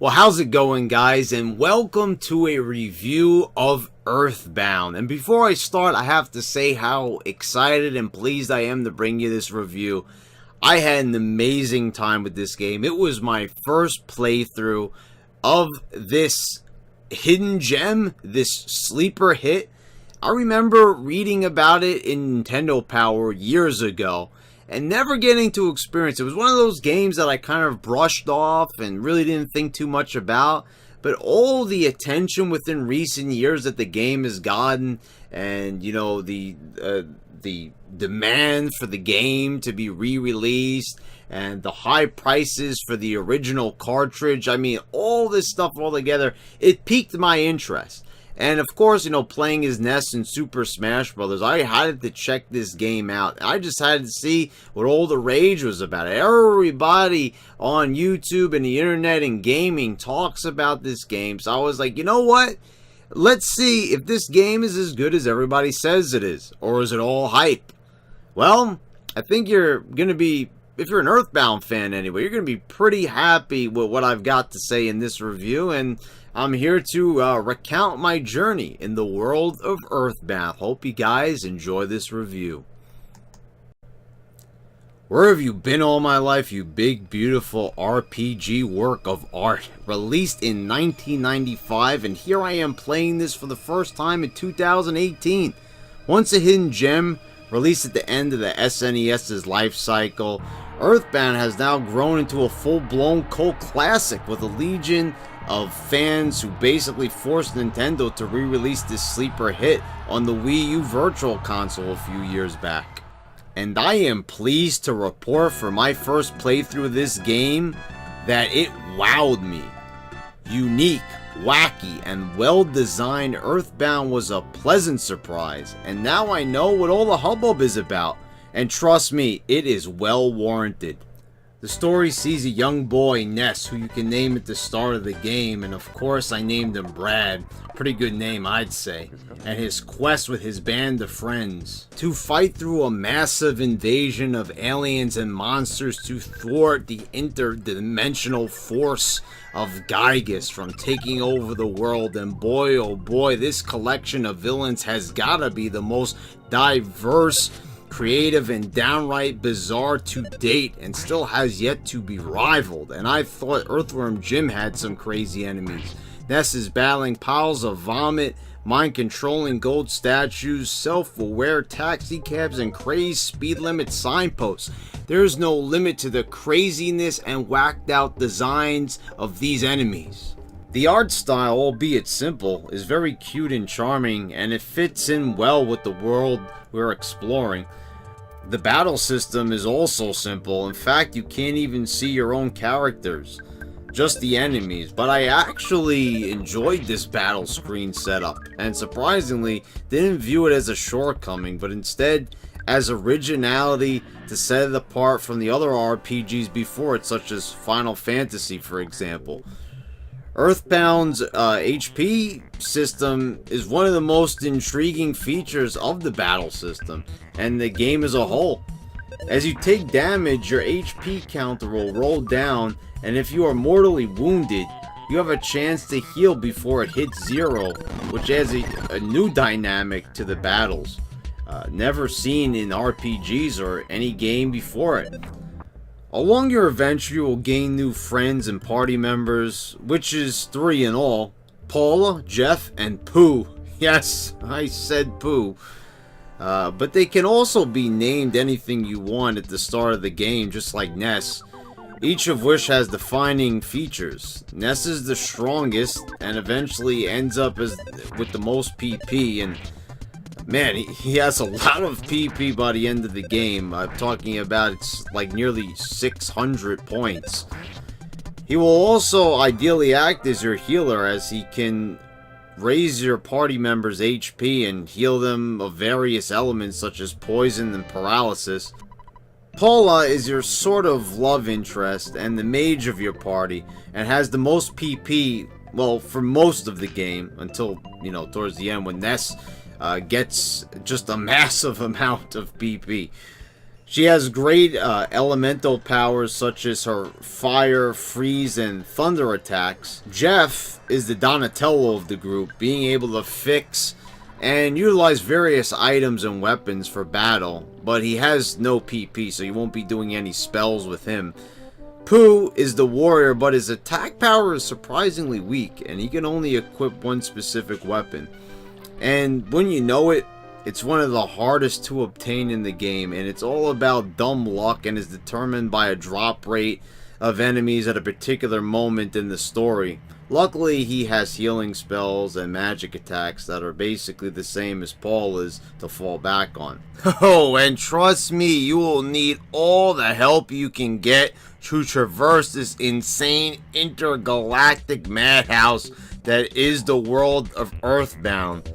Well, how's it going, guys? And welcome to a review of Earthbound. And before I start, I have to say how excited and pleased I am to bring you this review. I had an amazing time with this game. It was my first playthrough of this hidden gem, this sleeper hit. I remember reading about it in Nintendo Power years ago and never getting to experience it. It was one of those games that I kind of brushed off and really didn't think too much about. But all the attention within recent years that the game has gotten, and you know, the demand for the game to be re-released and the high prices for the original cartridge, I mean, all this stuff all together, it piqued my interest. And of course, you know, playing as Ness in Super Smash Bros., I had to check this game out. I just had to see what all the rage was about. Everybody on YouTube and the internet and gaming talks about this game. So I was like, you know what? Let's see if this game is as good as everybody says it is. Or is it all hype? Well, I think you're going to be, if you're an Earthbound fan anyway, you're going to be pretty happy with what I've got to say in this review. And I'm here to recount my journey in the world of Earthbound. Hope you guys enjoy this review. Where have you been all my life, you big, beautiful RPG work of art? Released in 1995, and here I am playing this for the first time in 2018. Once a hidden gem, released at the end of the SNES's life cycle, Earthbound has now grown into a full-blown cult classic with a legion of fans who basically forced Nintendo to re-release this sleeper hit on the Wii U Virtual Console a few years back. And I am pleased to report for my first playthrough of this game that it wowed me. Unique, wacky, and well-designed, Earthbound was a pleasant surprise, and now I know what all the hubbub is about. And trust me, it is well warranted. The story sees a young boy, Ness, who you can name at the start of the game, and of course I named him Brad, pretty good name I'd say, and his quest with his band of friends to fight through a massive invasion of aliens and monsters to thwart the interdimensional force of Gygus from taking over the world. And boy oh boy, this collection of villains has gotta be the most diverse, creative, and downright bizarre to date, and still has yet to be rivaled. And I thought Earthworm Jim had some crazy enemies. Ness is battling piles of vomit, mind-controlling gold statues, self-aware taxi cabs, and crazed speed limit signposts. There is no limit to the craziness and whacked-out designs of these enemies. The art style, albeit simple, is very cute and charming, and it fits in well with the world we're exploring. The battle system is also simple. In fact, you can't even see your own characters, just the enemies. But I actually enjoyed this battle screen setup, and surprisingly didn't view it as a shortcoming, but instead as originality to set it apart from the other RPGs before it, such as Final Fantasy, for example. Earthbound's HP system is one of the most intriguing features of the battle system and the game as a whole. As you take damage, your HP counter will roll down, and if you are mortally wounded, you have a chance to heal before it hits zero, which adds a new dynamic to the battles, never seen in RPGs or any game before it. Along your adventure, you will gain new friends and party members, which is 3 in all: Paula, Jeff, and Pooh. Yes, I said Pooh. But they can also be named anything you want at the start of the game, just like Ness, each of which has defining features. Ness is the strongest and eventually ends up as with the most PP, and man, he has a lot of PP by the end of the game. I'm talking about it's like nearly 600 points. He will also ideally act as your healer, as he can raise your party members' HP and heal them of various elements such as poison and paralysis. Paula is your sort of love interest and the mage of your party, and has the most PP, well, for most of the game, until, you know, towards the end when Ness gets just a massive amount of PP. She has great elemental powers such as her fire, freeze, and thunder attacks. Jeff is the Donatello of the group, being able to fix and utilize various items and weapons for battle, but he has no PP, so you won't be doing any spells with him. Pooh is the warrior, but his attack power is surprisingly weak, and he can only equip one specific weapon. And when you know it, it's one of the hardest to obtain in the game, and it's all about dumb luck and is determined by a drop rate of enemies at a particular moment in the story. Luckily, he has healing spells and magic attacks that are basically the same as Paul is to fall back on. Oh, and trust me, you will need all the help you can get to traverse this insane intergalactic madhouse that is the world of Earthbound.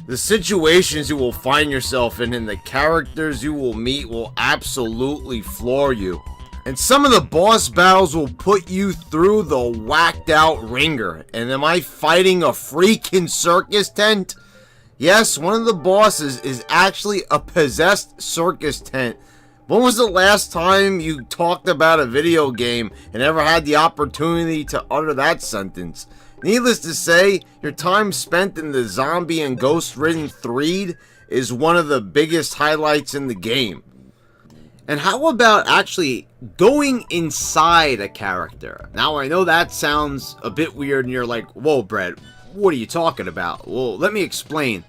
The situations you will find yourself in and the characters you will meet will absolutely floor you. And some of the boss battles will put you through the whacked out ringer. And am I fighting a freaking circus tent? Yes, one of the bosses is actually a possessed circus tent. When was the last time you talked about a video game and ever had the opportunity to utter that sentence? Needless to say, your time spent in the zombie and ghost-ridden Threed is one of the biggest highlights in the game. And how about actually going inside a character? Now, I know that sounds a bit weird and you're like, whoa, Brad, what are you talking about? Well, let me explain.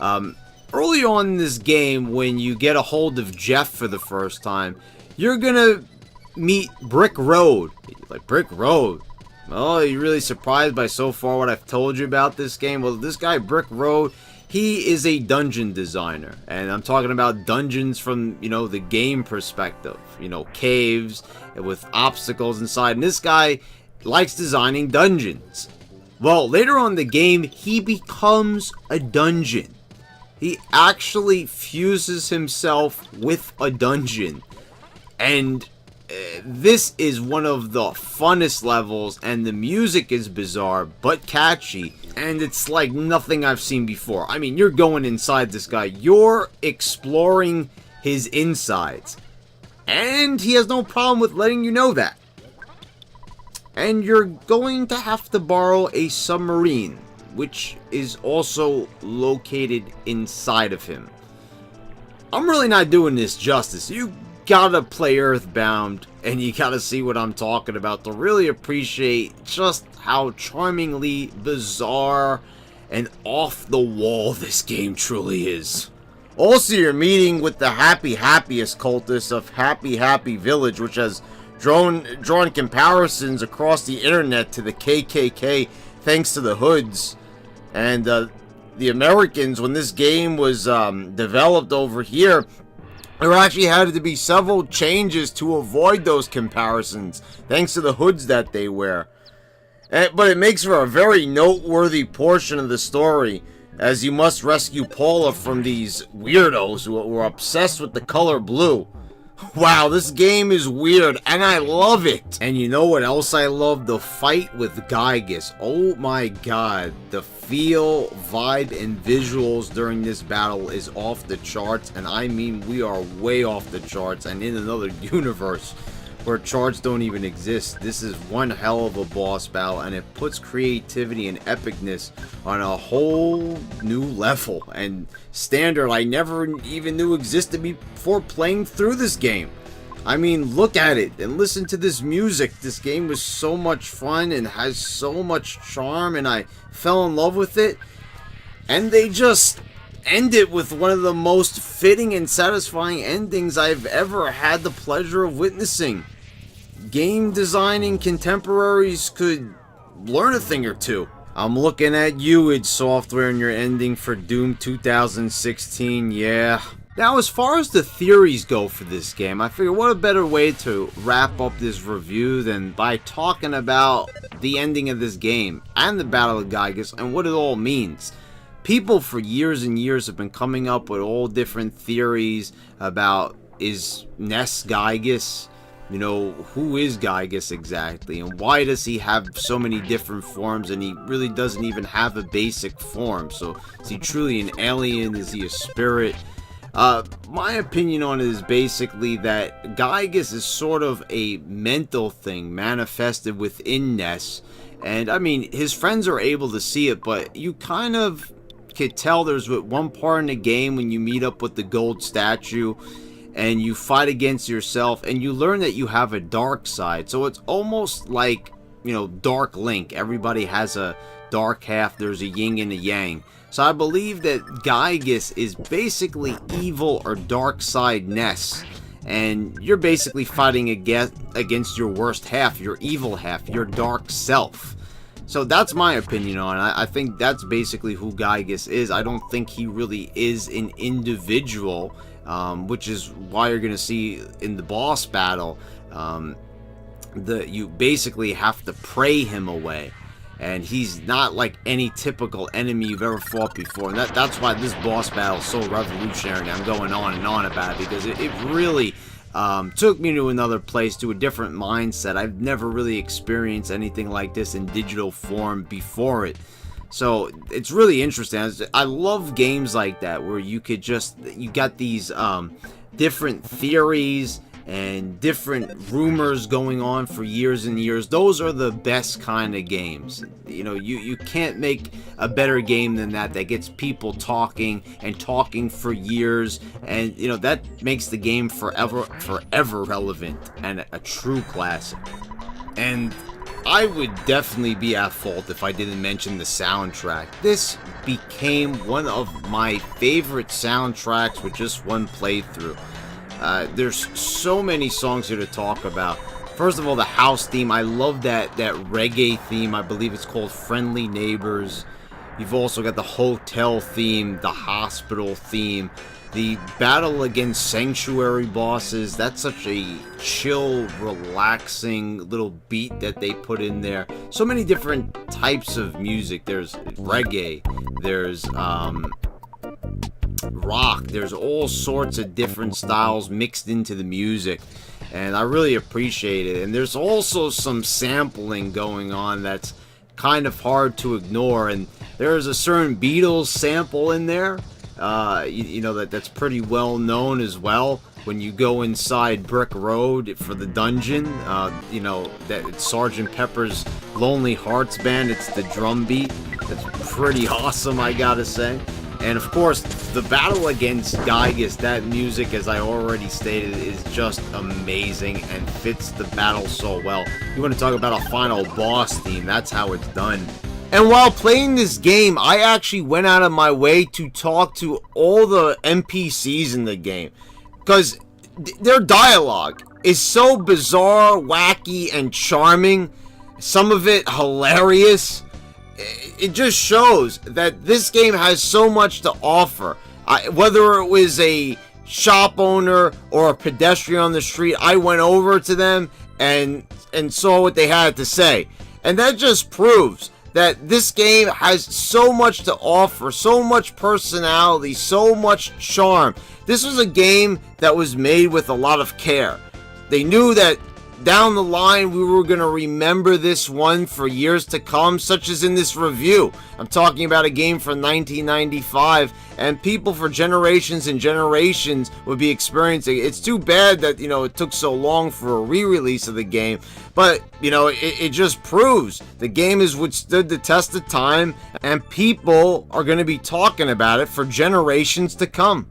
Early on in this game, when you get a hold of Jeff for the first time, you're gonna meet Brick Road. Like, Brick Road? Oh, are you really surprised by so far what I've told you about this game? Well, this guy, Brick Road, he is a dungeon designer. And I'm talking about dungeons from, the game perspective. Caves with obstacles inside. And this guy likes designing dungeons. Well, later on in the game, he becomes a dungeon. He actually fuses himself with a dungeon. And this is one of the funnest levels, and the music is bizarre but catchy, and it's like nothing I've seen before. I mean, you're going inside this guy, you're exploring his insides, and he has no problem with letting you know that. And you're going to have to borrow a submarine, which is also located inside of him. I'm really not doing this justice. You gotta play Earthbound, and you gotta see what I'm talking about to really appreciate just how charmingly bizarre and off the wall this game truly is. Also, you're meeting with the happiest cultist of Happy Village, which has drawn comparisons across the internet to the KKK thanks to the hoods. And the Americans, when this game was developed over here, there actually had to be several changes to avoid those comparisons, thanks to the hoods that they wear. But it makes for a very noteworthy portion of the story, as you must rescue Paula from these weirdos who are obsessed with the color blue. Wow, this game is weird, and I love it! And you know what else I love? The fight with Gygas. Oh my god, the feel, vibe, and visuals during this battle is off the charts, and I mean we are way off the charts and in another universe where charts don't even exist. This is one hell of a boss battle, and it puts creativity and epicness on a whole new level and standard I never even knew existed before playing through this game. I mean, look at it and listen to this music. This game was so much fun and has so much charm, and I fell in love with it. And they just end it with one of the most fitting and satisfying endings I've ever had the pleasure of witnessing. Game designing contemporaries could learn a thing or two. I'm looking at you, id Software, and your ending for Doom 2016, yeah. Now, as far as the theories go for this game, I figure what a better way to wrap up this review than by talking about the ending of this game and the Battle of Gygas and what it all means. People for years and years have been coming up with all different theories about, is Ness Gygas? Who is Gygas exactly? And why does he have so many different forms, and he really doesn't even have a basic form? So, is he truly an alien? Is he a spirit? My opinion on it is basically that Gygas is sort of a mental thing manifested within Ness. And I mean, his friends are able to see it, but you kind of could tell there's one part in the game when you meet up with the gold statue and you fight against yourself and you learn that you have a dark side. So it's almost like, you know, Dark Link. Everybody has a dark half. There's a yin and a yang. So I believe that Gygas is basically evil or dark side Ness. And you're basically fighting against your worst half, your evil half, your dark self. So that's my opinion on it. I think that's basically who Gygas is. I don't think he really is an individual, which is why you're going to see in the boss battle, you basically have to pray him away. And he's not like any typical enemy you've ever fought before. And that's why this boss battle is so revolutionary. I'm going on and on about it because it really took me to another place, to a different mindset. I've never really experienced anything like this in digital form before it. So it's really interesting. I love games like that where you got these different theories and different rumors going on for years and years. Those are the best kind of games. You know, you can't make a better game than that gets people talking and talking for years, and you know that makes the game forever relevant and a true classic. And I would definitely be at fault if I didn't mention the soundtrack. This became one of my favorite soundtracks with just one playthrough. There's so many songs here to talk about. First of all, the house theme. I love that reggae theme. I believe it's called Friendly Neighbors. You've also got the hotel theme, the hospital theme, the battle against sanctuary bosses. That's such a chill, relaxing little beat that they put in there. So many different types of music. There's reggae. There's rock. There's all sorts of different styles mixed into the music, and I really appreciate it. And there's also some sampling going on that's kind of hard to ignore, and there's a certain Beatles sample in there, you know, that's pretty well known as well. When you go inside Brick Road for the dungeon, you know, that it's Sgt. Pepper's Lonely Hearts Band. It's the drum beat. That's pretty awesome, I gotta say. And of course, the battle against Gygas, that music, as I already stated, is just amazing and fits the battle so well. You want to talk about a final boss theme, that's how it's done. And while playing this game, I actually went out of my way to talk to all the NPCs in the game, because their dialogue is so bizarre, wacky, and charming. Some of it hilarious. It just shows that this game has so much to offer. Whether it was a shop owner or a pedestrian on the street, I went over to them and saw what they had to say. And that just proves that this game has so much to offer, so much personality, so much charm. This was a game that was made with a lot of care. They knew that down the line we were going to remember this one for years to come, such as in this review. I'm talking about a game from 1995, and people for generations and generations would be experiencing it. It's too bad that, you know, it took so long for a re-release of the game, but, you know, it just proves the game has withstood the test of time, and people are going to be talking about it for generations to come.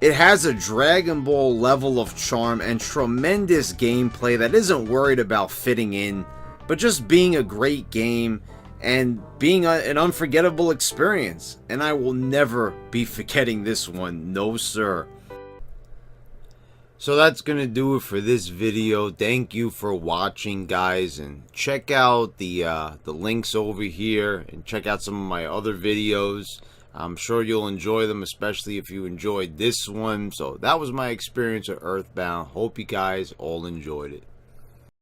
It has a Dragon Ball level of charm and tremendous gameplay that isn't worried about fitting in, but just being a great game and being an unforgettable experience. And I will never be forgetting this one, no sir. So that's going to do it for this video. Thank you for watching, guys, and check out the links over here and check out some of my other videos. I'm sure you'll enjoy them, especially if you enjoyed this one. So that was my experience at Earthbound. Hope you guys all enjoyed it.